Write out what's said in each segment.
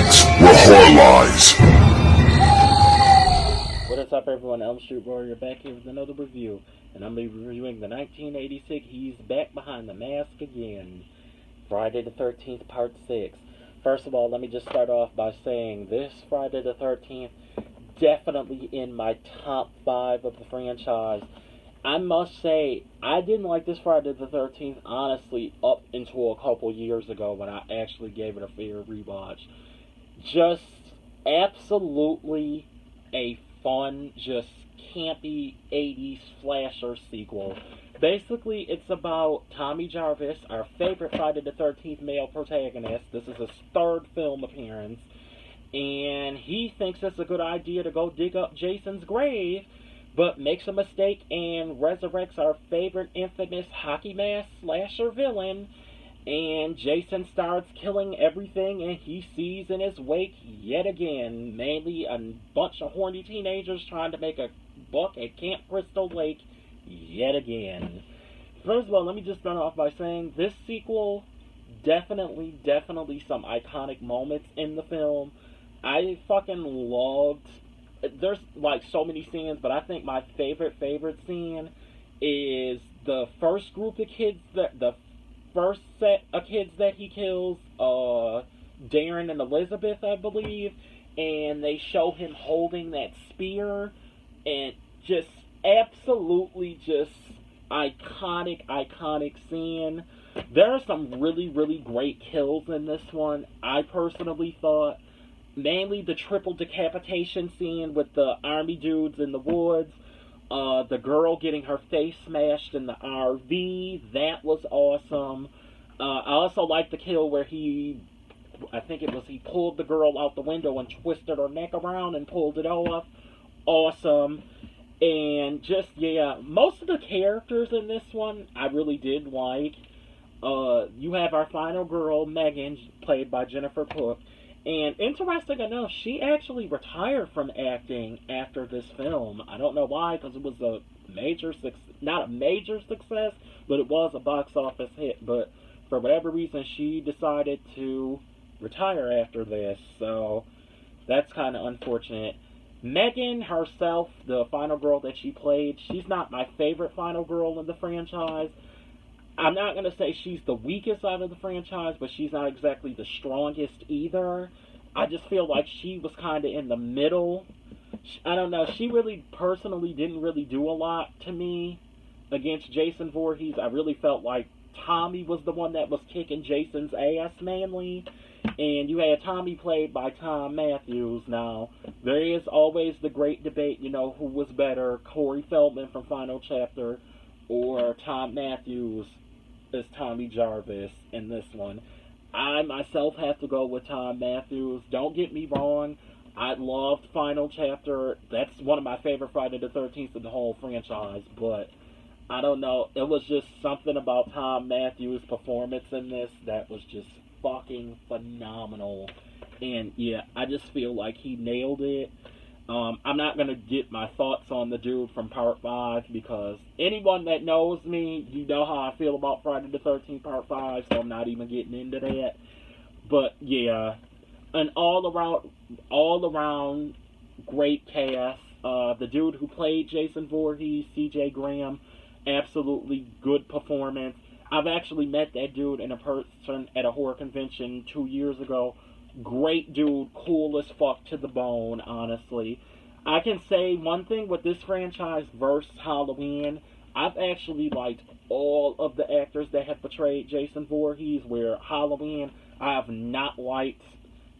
Legends, where horror lies. What is up, everyone? Elm Street Warrior back here with another review, and I'm going to be reviewing the 1986 He's Back Behind the Mask Again, Friday the 13th, Part 6. First of all, let me just start off by saying this Friday the 13th, definitely in my top 5 of the franchise. I must say, I didn't like this Friday the 13th, honestly, up until a couple years ago when I actually gave it a fair rewatch. Just absolutely a fun, just campy 80s slasher sequel. Basically, it's about Tommy Jarvis, our favorite Friday the 13th male protagonist. This is his third film appearance, and he thinks it's a good idea to go dig up Jason's grave, but makes a mistake and resurrects our favorite infamous hockey mask slasher villain. And Jason starts killing everything and he sees in his wake yet again, mainly a bunch of horny teenagers trying to make a buck at Camp Crystal Lake yet again. First of all, let me just start off by saying this sequel, definitely some iconic moments in the film. I fucking loved, there's like so many scenes, but I think my favorite scene is the first group of kids, the first set of kids that he kills, Darren and Elizabeth, I believe, and they show him holding that spear, and just absolutely just iconic scene. There are some really great kills in this one. I personally thought, mainly the triple decapitation scene with the army dudes in the woods, the girl getting her face smashed in the RV, that was awesome. I also liked the kill where he pulled the girl out the window and twisted her neck around and pulled it off. Awesome. And just, yeah, most of the characters in this one I really did like. You have our final girl, Megan, played by Jennifer Cook. And interesting enough, she actually retired from acting after this film. I don't know why, because it was a major not a major success, but it was a box office hit. But for whatever reason, she decided to retire after this. So that's kind of unfortunate. Megan herself, the final girl that she played, she's not my favorite final girl in the franchise. I'm not going to say she's the weakest out of the franchise, but she's not exactly the strongest either. I just feel like she was kind of in the middle. I don't know, she really personally didn't really do a lot to me against Jason Voorhees. I really felt like Tommy was the one that was kicking Jason's ass mainly. And you had Tommy played by Tom Matthews. Now, there is always the great debate, who was better, Corey Feldman from Final Chapter or Tom Matthews as Tommy Jarvis in this one. I myself have to go with Tom Matthews. Don't get me wrong, I loved Final Chapter. That's one of my favorite Friday the 13th of the whole franchise, but I don't know, it was just something about Tom Matthews' performance in this that was just fucking phenomenal. And yeah, I just feel like he nailed it. I'm not going to get my thoughts on the dude from Part 5 because anyone that knows me, you know how I feel about Friday the 13th Part 5, so I'm not even getting into that. But yeah, an all around great cast. The dude who played Jason Voorhees, C.J. Graham, absolutely good performance. I've actually met that dude in a person at a horror convention 2 years ago. Great dude, cool as fuck to the bone, honestly. I can say one thing with this franchise versus Halloween, I've actually liked all of the actors that have portrayed Jason Voorhees, where Halloween, I have not liked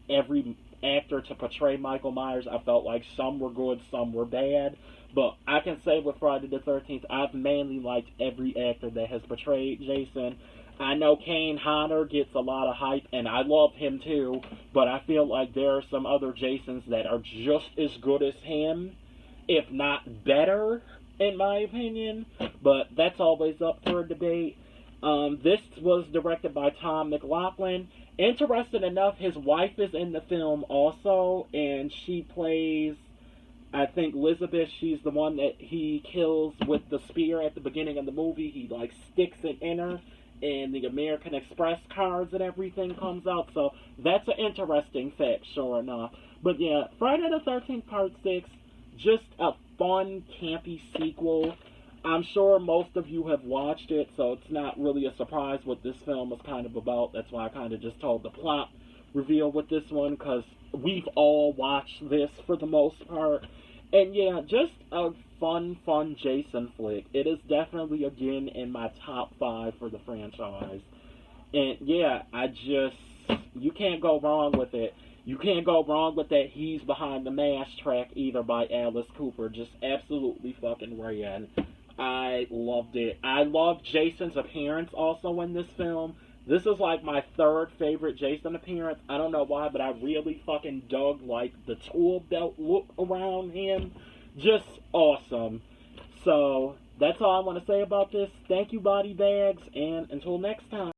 every actor to portray Michael Myers. I felt like some were good, some were bad. But I can say with Friday the 13th, I've mainly liked every actor that has portrayed Jason. I know Kane Hodder gets a lot of hype, and I love him too, but I feel like there are some other Jasons that are just as good as him, if not better, in my opinion, but that's always up for a debate. This was directed by Tom McLaughlin. Interesting enough, his wife is in the film also, and she plays, I think, Elizabeth. She's the one that he kills with the spear at the beginning of the movie. He, sticks it in her, and the American Express cards and everything comes out. So that's an interesting fact, sure enough. But yeah, Friday the 13th Part 6, just a fun, campy sequel. I'm sure most of you have watched it, so it's not really a surprise what this film is kind of about. That's why I kind of just told the plot reveal with this one, because we've all watched this for the most part. And yeah, just a fun Jason flick. It is definitely, again, in my top 5 for the franchise. And yeah, you can't go wrong with it. You can't go wrong with that He's Behind the Mask track either by Alice Cooper. Just absolutely fucking rad. I loved it. I loved Jason's appearance also in this film. This is like my 3rd favorite Jason appearance. I don't know why, but I really fucking dug like the tool belt look around him. Just awesome. So that's all I want to say about this. Thank you, Body Bags, and until next time.